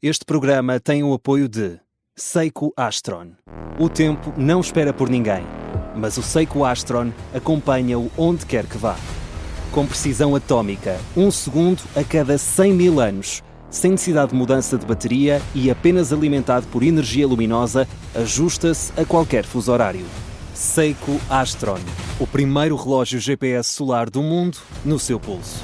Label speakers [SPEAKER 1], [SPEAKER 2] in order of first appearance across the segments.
[SPEAKER 1] Este programa tem o apoio de Seiko Astron. O tempo não espera por ninguém, mas o Seiko Astron acompanha-o onde quer que vá. Com precisão atómica, 1 segundo a cada 100 mil anos, sem necessidade de mudança de bateria e apenas alimentado por energia luminosa, ajusta-se a qualquer fuso horário. Seiko Astron, o primeiro relógio GPS solar do mundo no seu pulso.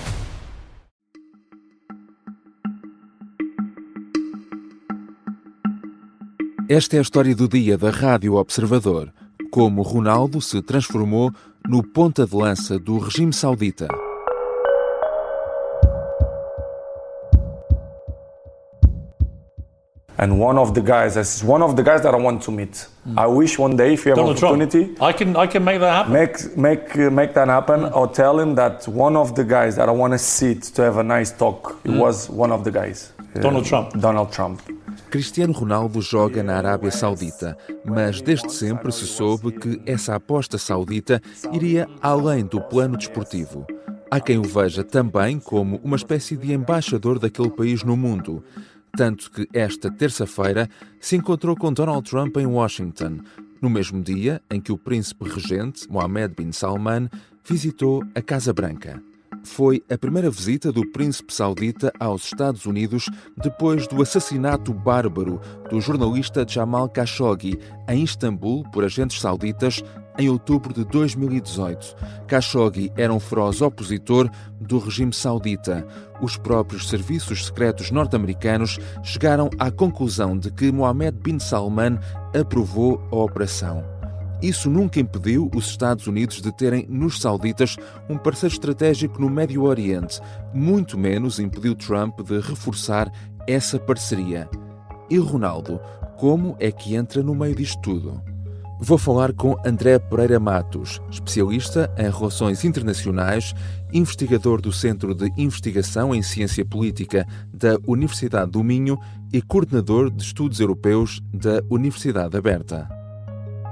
[SPEAKER 2] Esta é a história do dia da Rádio Observador, como Ronaldo se transformou no ponta de lança do regime saudita.
[SPEAKER 3] And one of the guys that I want to meet. I wish one day, if you have an opportunity,
[SPEAKER 4] Trump. I can make that happen.
[SPEAKER 3] make that happen, or tell him that one of the guys that I want to sit to have a nice talk, it was one of the guys.
[SPEAKER 4] Donald Trump.
[SPEAKER 3] Donald Trump.
[SPEAKER 2] Cristiano Ronaldo joga na Arábia Saudita, mas desde sempre se soube que essa aposta saudita iria além do plano desportivo. Há quem o veja também como uma espécie de embaixador daquele país no mundo, tanto que esta terça-feira se encontrou com Donald Trump em Washington, no mesmo dia em que o príncipe regente, Mohammed bin Salman, visitou a Casa Branca. Foi a primeira visita do príncipe saudita aos Estados Unidos depois do assassinato bárbaro do jornalista Jamal Khashoggi em Istambul por agentes sauditas em outubro de 2018. Khashoggi era um feroz opositor do regime saudita. Os próprios serviços secretos norte-americanos chegaram à conclusão de que Mohammed bin Salman aprovou a operação. Isso nunca impediu os Estados Unidos de terem nos sauditas um parceiro estratégico no Médio Oriente. Muito menos impediu Trump de reforçar essa parceria. E Ronaldo, como é que entra no meio disto tudo? Vou falar com André Pereira Matos, especialista em relações internacionais, investigador do Centro de Investigação em Ciência Política da Universidade do Minho e coordenador de Estudos Europeus da Universidade Aberta.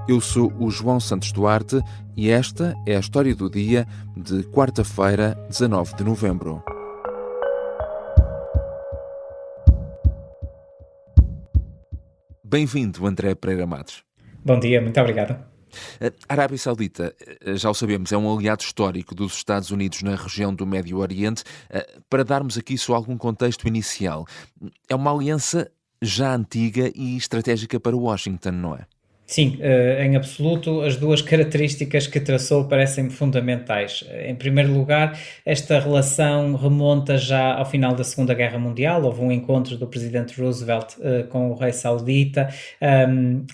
[SPEAKER 2] Eu sou o João Santos Duarte e esta é a história do dia de quarta-feira, 19 de novembro. Bem-vindo, André Pereira Matos.
[SPEAKER 5] Bom dia, muito obrigado.
[SPEAKER 2] A Arábia Saudita, já o sabemos, é um aliado histórico dos Estados Unidos na região do Médio Oriente. Para darmos aqui só algum contexto inicial, é uma aliança já antiga e estratégica para Washington, não é?
[SPEAKER 5] Sim, em absoluto, as duas características que traçou parecem-me fundamentais. Em primeiro lugar, esta relação remonta já ao final da Segunda Guerra Mundial. Houve um encontro do presidente Roosevelt com o rei saudita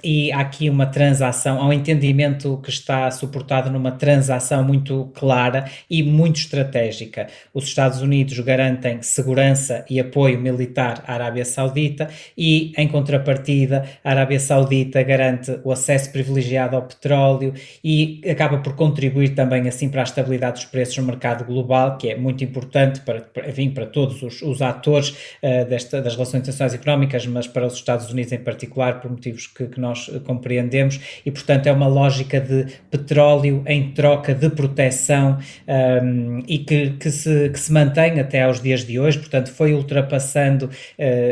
[SPEAKER 5] e há aqui uma transação, há um entendimento que está suportado numa transação muito clara e muito estratégica. Os Estados Unidos garantem segurança e apoio militar à Arábia Saudita e, em contrapartida, a Arábia Saudita garante o acesso privilegiado ao petróleo e acaba por contribuir também assim para a estabilidade dos preços no mercado global, que é muito importante para todos os atores das relações internacionais económicas, mas para os Estados Unidos em particular, por motivos que nós compreendemos, e portanto é uma lógica de petróleo em troca de proteção e que se mantém até aos dias de hoje. Portanto foi ultrapassando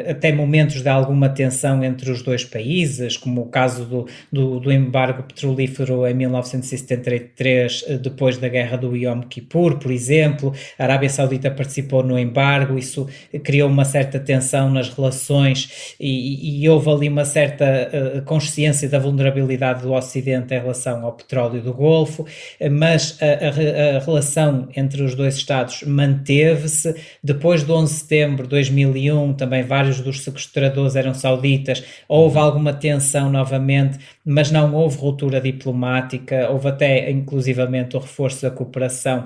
[SPEAKER 5] até momentos de alguma tensão entre os dois países, como o caso do embargo petrolífero em 1973, depois da guerra do Yom Kippur, por exemplo. A Arábia Saudita participou no embargo, isso criou uma certa tensão nas relações e houve ali uma certa consciência da vulnerabilidade do Ocidente em relação ao petróleo do Golfo, mas a relação entre os dois Estados manteve-se. Depois do 11 de setembro de 2001, também vários dos sequestradores eram sauditas, houve alguma tensão novamente, mas não houve ruptura diplomática, houve até inclusivamente o reforço da cooperação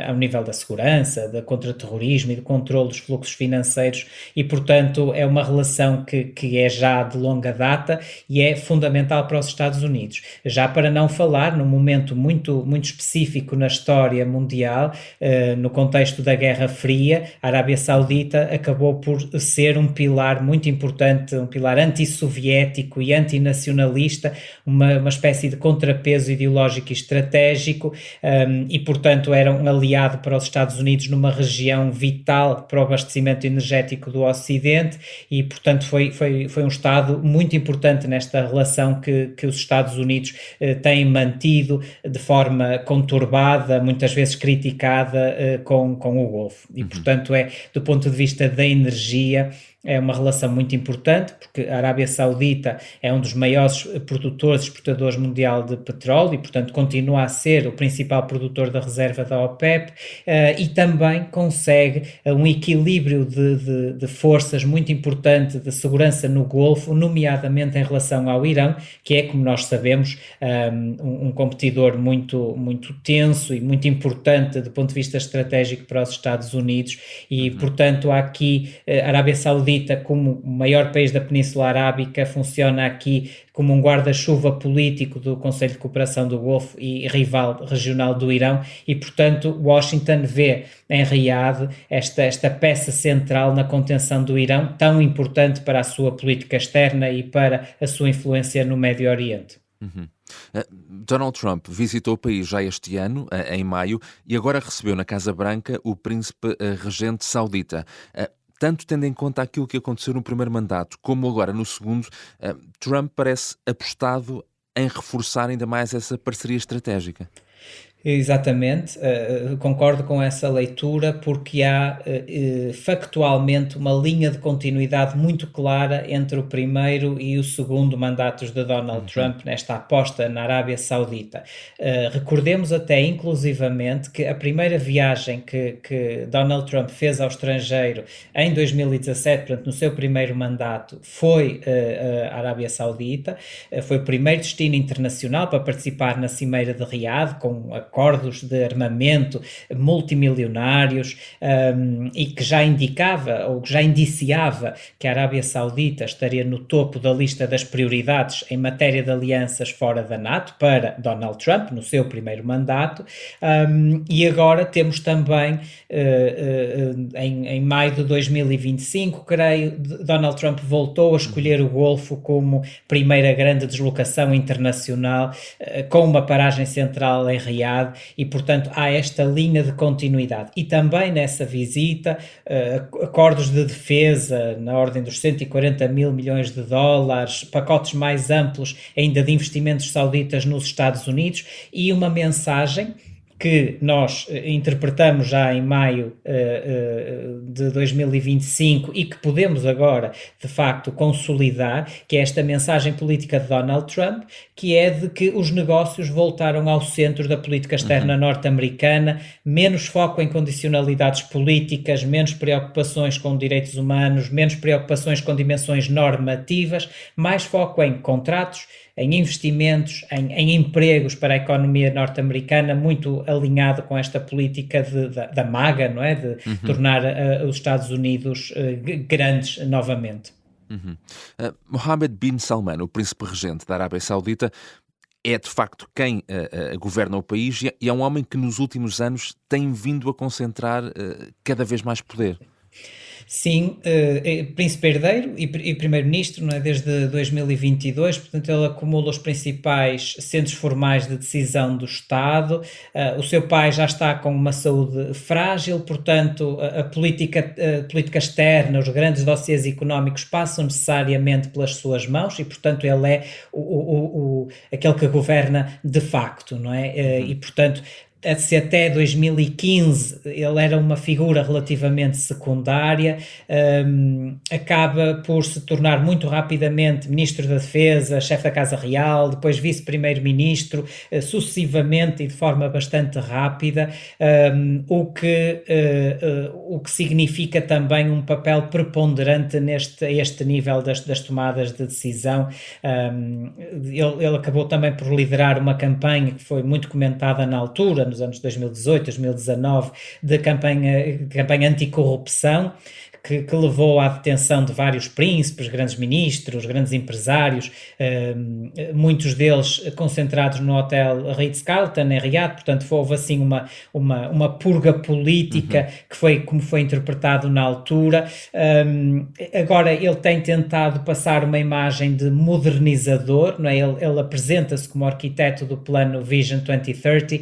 [SPEAKER 5] ao nível da segurança, do contra-terrorismo e do controle dos fluxos financeiros e, portanto, é uma relação que é já de longa data e é fundamental para os Estados Unidos. Já para não falar, num momento muito, muito específico na história mundial, no contexto da Guerra Fria, a Arábia Saudita acabou por ser um pilar muito importante, um pilar antissoviético e antinacionalista, uma espécie de contrapeso ideológico e estratégico e, portanto, era um aliado para os Estados Unidos numa região vital para o abastecimento energético do Ocidente e, portanto, foi um Estado muito importante nesta relação que os Estados Unidos têm mantido de forma conturbada, muitas vezes criticada com o Golfo. E, portanto, do ponto de vista da energia, é uma relação muito importante, porque a Arábia Saudita é um dos maiores produtores e exportadores mundial de petróleo e, portanto, continua a ser o principal produtor da reserva da OPEP e também consegue um equilíbrio de forças muito importante de segurança no Golfo, nomeadamente em relação ao Irão, que é, como nós sabemos, um competidor muito, muito tenso e muito importante do ponto de vista estratégico para os Estados Unidos e, portanto, há aqui a Arábia Saudita, como o maior país da Península Arábica, funciona aqui como um guarda-chuva político do Conselho de Cooperação do Golfo e rival regional do Irão e, portanto, Washington vê em Riad esta peça central na contenção do Irão, tão importante para a sua política externa e para a sua influência no Médio Oriente.
[SPEAKER 2] Donald Trump visitou o país já este ano, em maio, e agora recebeu na Casa Branca o príncipe regente saudita. Tanto tendo em conta aquilo que aconteceu no primeiro mandato, como agora no segundo, Trump parece apostado em reforçar ainda mais essa parceria estratégica.
[SPEAKER 5] Exatamente, concordo com essa leitura porque há factualmente uma linha de continuidade muito clara entre o primeiro e o segundo mandatos de Donald Trump nesta aposta na Arábia Saudita. Recordemos até inclusivamente que a primeira viagem que Donald Trump fez ao estrangeiro em 2017, portanto no seu primeiro mandato, foi a Arábia Saudita, foi o primeiro destino internacional para participar na Cimeira de Riad, com acordos de armamento multimilionários e que já indicava ou já indiciava que a Arábia Saudita estaria no topo da lista das prioridades em matéria de alianças fora da NATO para Donald Trump no seu primeiro mandato e agora temos também em maio de 2025, creio, Donald Trump voltou a escolher o Golfo como primeira grande deslocação internacional com uma paragem central em Riad e, portanto, há esta linha de continuidade. E também nessa visita, acordos de defesa na ordem dos 140 mil milhões de dólares, pacotes mais amplos ainda de investimentos sauditas nos Estados Unidos e uma mensagem que nós interpretamos já em maio de 2025 e que podemos agora, de facto, consolidar, que é esta mensagem política de Donald Trump, que é de que os negócios voltaram ao centro da política externa norte-americana, menos foco em condicionalidades políticas, menos preocupações com direitos humanos, menos preocupações com dimensões normativas, mais foco em contratos, em investimentos, em empregos para a economia norte-americana, muito alinhado com esta política da MAGA, não é? De tornar os Estados Unidos grandes novamente.
[SPEAKER 2] Mohammed bin Salman, o príncipe regente da Arábia Saudita, é de facto quem governa o país e é um homem que nos últimos anos tem vindo a concentrar cada vez mais poder.
[SPEAKER 5] Sim, príncipe herdeiro e primeiro-ministro, não é, desde 2022, portanto ele acumula os principais centros formais de decisão do Estado, o seu pai já está com uma saúde frágil, portanto a política externa, os grandes dossiês económicos passam necessariamente pelas suas mãos e, portanto, ele é aquele que governa de facto, não é? E, portanto, se até 2015 ele era uma figura relativamente secundária, acaba por se tornar muito rapidamente Ministro da Defesa, Chefe da Casa Real, depois Vice-Primeiro-Ministro, sucessivamente e de forma bastante rápida, o que significa também um papel preponderante a este nível das tomadas de decisão. Ele acabou também por liderar uma campanha que foi muito comentada na altura, nos anos 2018, 2019, de campanha anticorrupção, que levou à detenção de vários príncipes, grandes ministros, grandes empresários, muitos deles concentrados no hotel Ritz-Carlton, em Riad. Portanto, houve assim uma purga política, que foi como foi interpretado na altura. Agora ele tem tentado passar uma imagem de modernizador, não é? Ele apresenta-se como arquiteto do plano Vision 2030,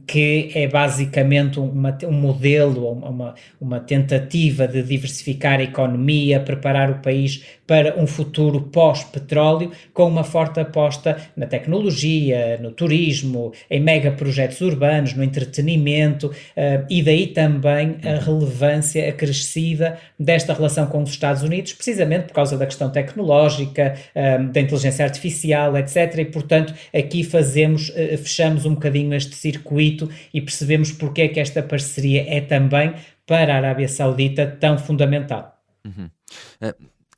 [SPEAKER 5] que é basicamente um modelo, uma tentativa de diversificar a economia, preparar o país para um futuro pós-petróleo, com uma forte aposta na tecnologia, no turismo, em megaprojetos urbanos, no entretenimento, e daí também a relevância acrescida desta relação com os Estados Unidos, precisamente por causa da questão tecnológica, da inteligência artificial, etc. E, portanto, aqui fechamos um bocadinho este circuito e percebemos porque é que esta parceria é também, para a Arábia Saudita, tão fundamental.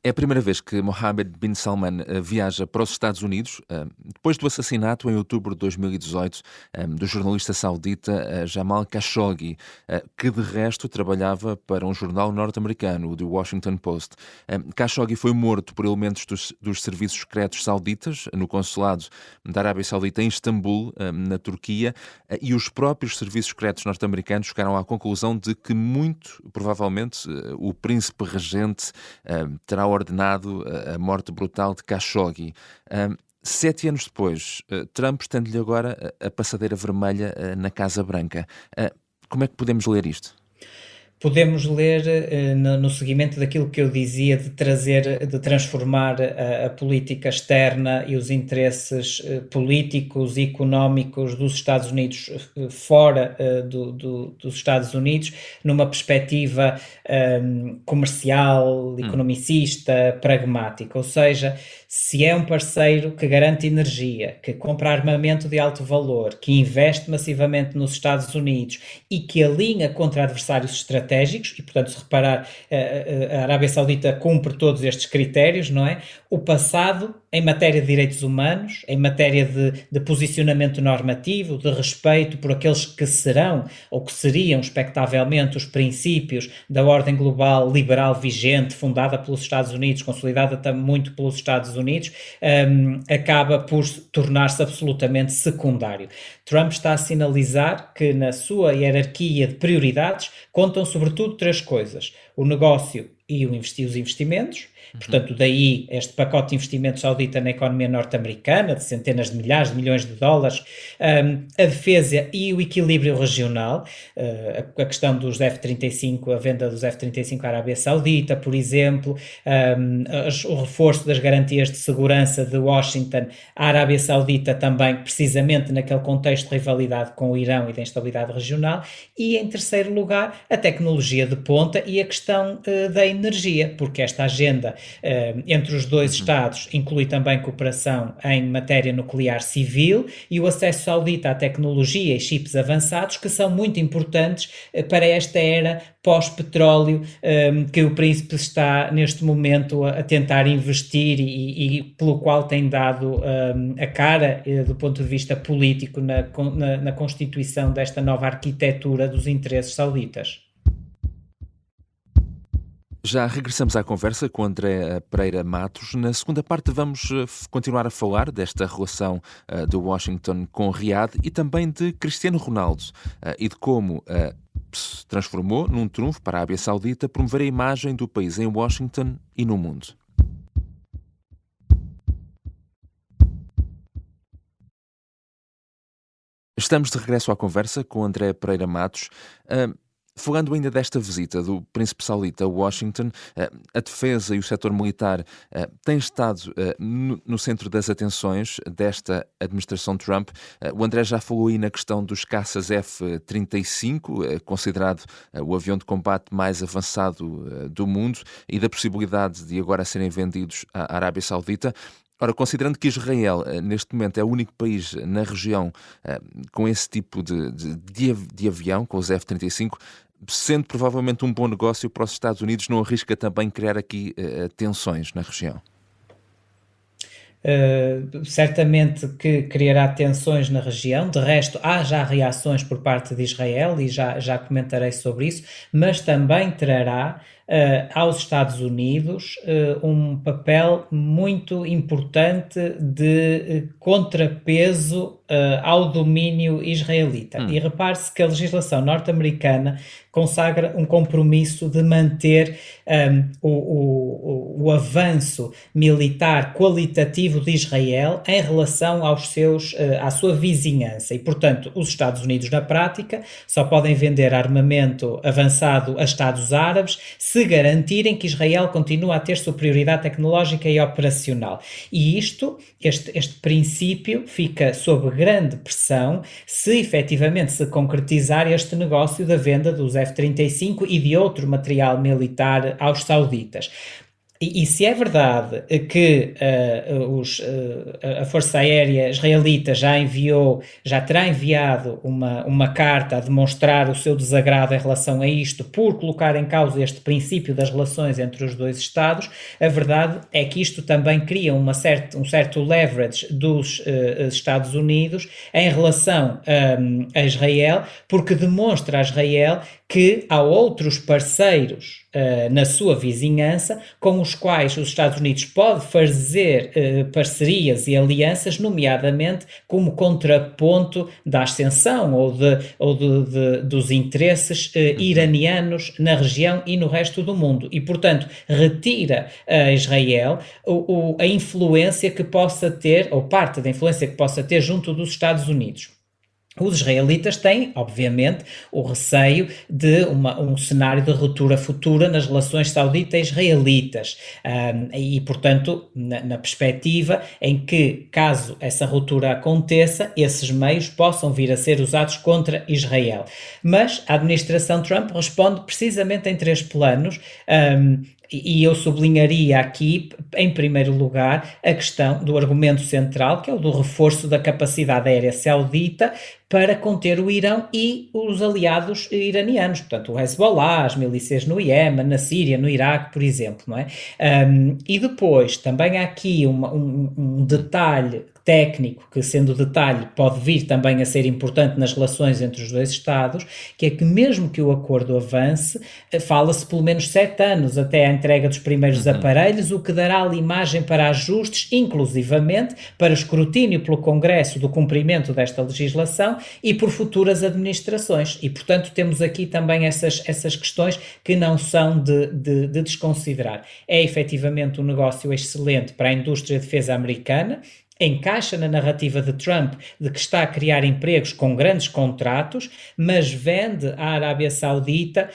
[SPEAKER 2] É a primeira vez que Mohammed bin Salman viaja para os Estados Unidos, depois do assassinato em outubro de 2018 do jornalista saudita Jamal Khashoggi, que de resto trabalhava para um jornal norte-americano, o The Washington Post. Khashoggi foi morto por elementos dos serviços secretos sauditas no consulado da Arábia Saudita em Istambul, na Turquia, e os próprios serviços secretos norte-americanos chegaram à conclusão de que, muito provavelmente, o príncipe regente terá ordenado a morte brutal de Khashoggi. 7 anos depois, Trump estende-lhe agora a passadeira vermelha na Casa Branca. Como é que podemos ler isto?
[SPEAKER 5] Podemos ler no seguimento daquilo que eu dizia de transformar a política externa e os interesses políticos e económicos dos Estados Unidos fora dos Estados Unidos numa perspectiva comercial, economicista, pragmática. Ou seja, se é um parceiro que garante energia, que compra armamento de alto valor, que investe massivamente nos Estados Unidos e que alinha contra adversários estratégicos, e, portanto, se reparar, a Arábia Saudita cumpre todos estes critérios, não é? O passado, em matéria de direitos humanos, em matéria de posicionamento normativo, de respeito por aqueles que serão ou que seriam, expectavelmente, os princípios da ordem global liberal vigente, fundada pelos Estados Unidos, consolidada também muito pelos Estados Unidos, acaba por tornar-se absolutamente secundário. Trump está a sinalizar que na sua hierarquia de prioridades contam sobretudo 3 coisas: o negócio e os investimentos. Portanto, daí este pacote de investimentos saudita na economia norte-americana, de centenas de milhares de milhões de dólares, a defesa e o equilíbrio regional, a questão dos F-35, a venda dos F-35 à Arábia Saudita, por exemplo, o reforço das garantias de segurança de Washington à Arábia Saudita também, precisamente naquele contexto de rivalidade com o Irão e da instabilidade regional, e em terceiro lugar, a tecnologia de ponta e a questão da energia, porque esta agenda entre os dois Estados inclui também cooperação em matéria nuclear civil e o acesso saudita à tecnologia e chips avançados, que são muito importantes para esta era pós-petróleo que o príncipe está neste momento a tentar investir e pelo qual tem dado a cara do ponto de vista político na constituição desta nova arquitetura dos interesses sauditas.
[SPEAKER 2] Já regressamos à conversa com André Pereira Matos. Na segunda parte vamos continuar a falar desta relação de Washington com Riad e também de Cristiano Ronaldo e de como se transformou num trunfo para a Arábia Saudita promover a imagem do país em Washington e no mundo. Estamos de regresso à conversa com André Pereira Matos. Falando ainda desta visita do príncipe saudita a Washington, a defesa e o setor militar têm estado no centro das atenções desta administração Trump. O André já falou aí na questão dos caças F-35, considerado o avião de combate mais avançado do mundo, e da possibilidade de agora serem vendidos à Arábia Saudita. Ora, considerando que Israel, neste momento, é o único país na região com esse tipo de avião, com os F-35, sendo provavelmente um bom negócio para os Estados Unidos, não arrisca também criar aqui tensões na região?
[SPEAKER 5] Certamente que criará tensões na região. De resto, há já reações por parte de Israel e já comentarei sobre isso, mas também trará aos Estados Unidos um papel muito importante de contrapeso ao domínio israelita. E repare-se que a legislação norte-americana consagra um compromisso de manter o avanço militar qualitativo de Israel em relação à sua vizinhança. E, portanto, os Estados Unidos, na prática, só podem vender armamento avançado a Estados Árabes se garantirem que Israel continua a ter superioridade tecnológica e operacional. E este princípio fica sob grande pressão se efetivamente se concretizar este negócio da venda dos F-35 e de outro material militar aos sauditas. E se é verdade que a Força Aérea Israelita já terá enviado uma carta a demonstrar o seu desagrado em relação a isto por colocar em causa este princípio das relações entre os dois Estados, a verdade é que isto também cria um certo leverage dos Estados Unidos em relação a Israel, porque demonstra a Israel que há outros parceiros na sua vizinhança com os quais os Estados Unidos pode fazer parcerias e alianças, nomeadamente como contraponto da ascensão ou dos interesses iranianos na região e no resto do mundo. E, portanto, retira a Israel a influência que possa ter, ou parte da influência que possa ter junto dos Estados Unidos. Os israelitas têm, obviamente, o receio de um cenário de ruptura futura nas relações saudita-israelitas e, portanto, na perspectiva em que, caso essa ruptura aconteça, esses meios possam vir a ser usados contra Israel. Mas a administração Trump responde precisamente em 3 planos, e eu sublinharia aqui, em primeiro lugar, a questão do argumento central, que é o do reforço da capacidade aérea saudita para conter o Irão e os aliados iranianos, portanto o Hezbollah, as milícias no Iémen, na Síria, no Iraque, por exemplo, não é? E depois também há aqui um detalhe técnico, que sendo detalhe pode vir também a ser importante nas relações entre os dois Estados, que é que mesmo que o acordo avance, fala-se pelo menos 7 anos até a entrega dos primeiros aparelhos, o que dará ali margem para ajustes, inclusivamente para escrutínio pelo Congresso do cumprimento desta legislação e por futuras administrações. E, portanto, temos aqui também essas questões que não são de desconsiderar. É efetivamente um negócio excelente para a indústria de defesa americana, encaixa na narrativa de Trump de que está a criar empregos com grandes contratos, mas vende à Arábia Saudita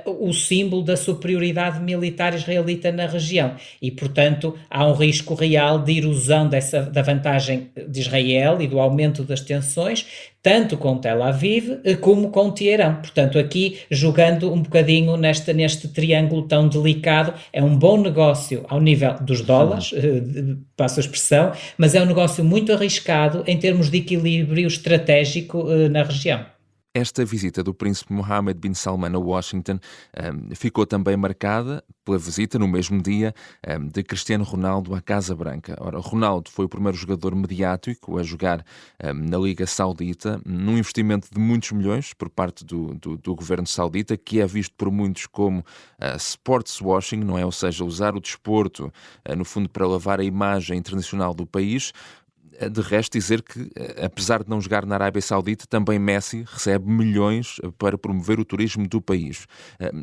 [SPEAKER 5] o símbolo da superioridade militar israelita na região e, portanto, há um risco real de erosão da vantagem de Israel e do aumento das tensões, tanto com Tel Aviv como com Teherã. Portanto, aqui, jogando um bocadinho neste triângulo tão delicado, é um bom negócio ao nível dos dólares, passo a expressão, mas é um negócio muito arriscado em termos de equilíbrio estratégico na região.
[SPEAKER 2] Esta visita do príncipe Mohammed bin Salman a Washington ficou também marcada pela visita, no mesmo dia, de Cristiano Ronaldo à Casa Branca. Ora, Ronaldo foi o primeiro jogador mediático a jogar na Liga Saudita, num investimento de muitos milhões por parte do governo saudita, que é visto por muitos como sports washing, não é? Ou seja, usar o desporto, no fundo, para lavar a imagem internacional do país. De resto, dizer que, apesar de não jogar na Arábia Saudita, também Messi recebe milhões para promover o turismo do país.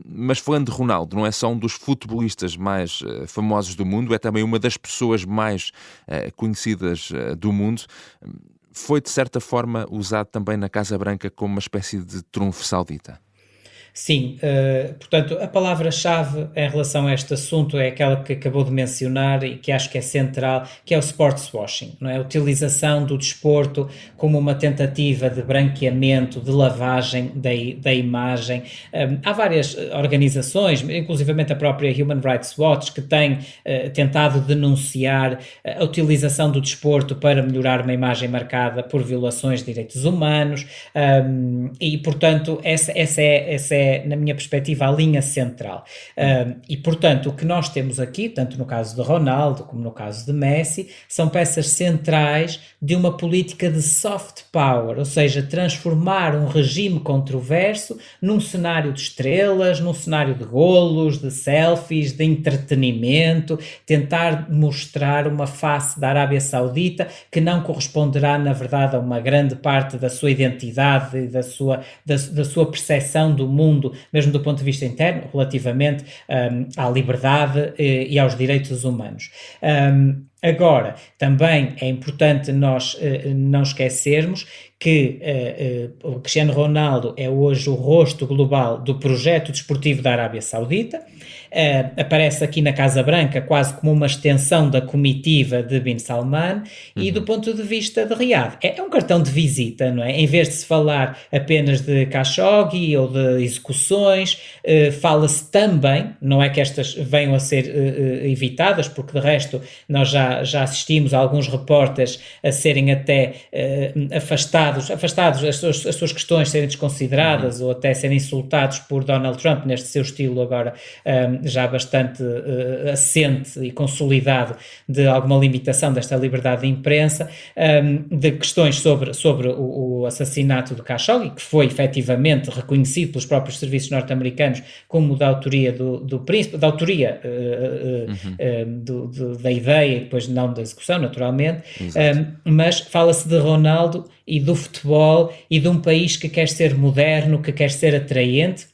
[SPEAKER 2] Mas falando de Ronaldo, não é só um dos futebolistas mais famosos do mundo, é também uma das pessoas mais conhecidas do mundo. Foi, de certa forma, usado também na Casa Branca como uma espécie de trunfo saudita.
[SPEAKER 5] Sim, portanto, a palavra-chave em relação a este assunto é aquela que acabou de mencionar e que acho que é central, que é o sports washing, não é? A utilização do desporto como uma tentativa de branqueamento, de lavagem da imagem. Há várias organizações, inclusivamente a própria Human Rights Watch, que tem tentado denunciar a utilização do desporto para melhorar uma imagem marcada por violações de direitos humanos e, portanto, essa é é, na minha perspectiva, a linha central. E, portanto, o que nós temos aqui, tanto no caso de Ronaldo como no caso de Messi, são peças centrais de uma política de soft power, ou seja, transformar um regime controverso num cenário de estrelas, num cenário de golos, de selfies, de entretenimento, tentar mostrar uma face da Arábia Saudita que não corresponderá, na verdade, a uma grande parte da sua identidade e da sua percepção do mundo, mesmo do ponto de vista interno, relativamente à liberdade e aos direitos humanos. Agora, também é importante nós não esquecermos que o Cristiano Ronaldo é hoje o rosto global do projeto desportivo da Arábia Saudita, aparece aqui na Casa Branca quase como uma extensão da comitiva de Bin Salman e do ponto de vista de Riad, é um cartão de visita, não é? Em vez de se falar apenas de Khashoggi ou de execuções, fala-se também, não é que estas venham a ser evitadas, porque de resto nós já assistimos a alguns repórteres a serem até afastados, as suas questões serem desconsideradas ou até serem insultados por Donald Trump, neste seu estilo agora já bastante assente e consolidado de alguma limitação desta liberdade de imprensa, de questões sobre o assassinato de Khashoggi, que foi efetivamente reconhecido pelos próprios serviços norte-americanos como da autoria do príncipe, da autoria da ideia e depois não da execução, naturalmente, mas fala-se de Ronaldo e do futebol e de um país que quer ser moderno, que quer ser atraente.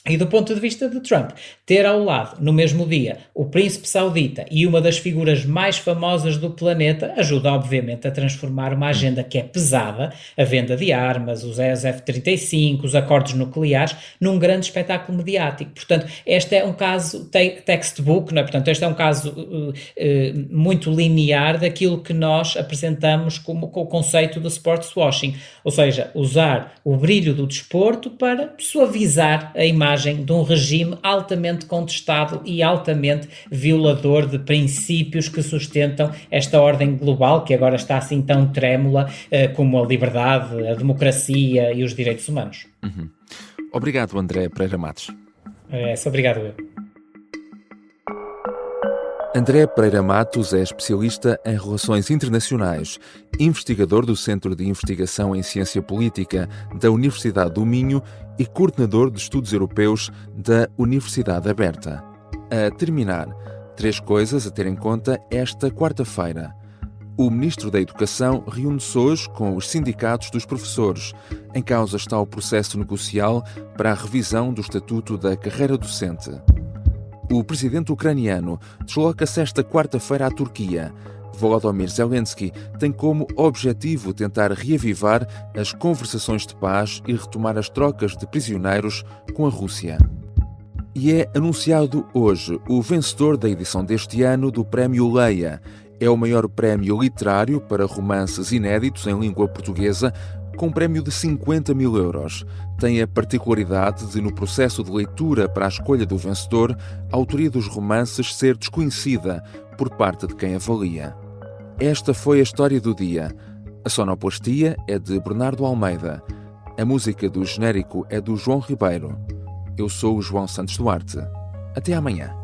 [SPEAKER 5] E do ponto de vista de Trump, ter ao lado, no mesmo dia, o príncipe saudita e uma das figuras mais famosas do planeta, ajuda obviamente a transformar uma agenda que é pesada, a venda de armas, os F-35, os acordos nucleares, num grande espetáculo mediático. Portanto, este é um caso textbook, não é? Portanto, este é um caso muito linear daquilo que nós apresentamos como com o conceito do sports washing, ou seja, usar o brilho do desporto para suavizar a imagem de um regime altamente contestado e altamente violador de princípios que sustentam esta ordem global que agora está assim tão trêmula como a liberdade, a democracia e os direitos humanos.
[SPEAKER 2] Obrigado, André Pereira Matos.
[SPEAKER 5] Obrigado, eu.
[SPEAKER 2] André Pereira Matos é especialista em relações internacionais, investigador do Centro de Investigação em Ciência Política da Universidade do Minho e coordenador de estudos europeus da Universidade Aberta. A terminar, 3 coisas a ter em conta esta quarta-feira. O Ministro da Educação reúne-se hoje com os sindicatos dos professores. Em causa está o processo negocial para a revisão do Estatuto da Carreira Docente. O presidente ucraniano desloca-se esta quarta-feira à Turquia. Volodymyr Zelensky tem como objetivo tentar reavivar as conversações de paz e retomar as trocas de prisioneiros com a Rússia. E é anunciado hoje o vencedor da edição deste ano do Prémio Leia. É o maior prémio literário para romances inéditos em língua portuguesa, com um prémio de 50 mil euros. Tem a particularidade de, no processo de leitura para a escolha do vencedor, a autoria dos romances ser desconhecida por parte de quem avalia. Esta foi a história do dia. A sonoplastia é de Bernardo Almeida. A música do genérico é do João Ribeiro. Eu sou o João Santos Duarte. Até amanhã.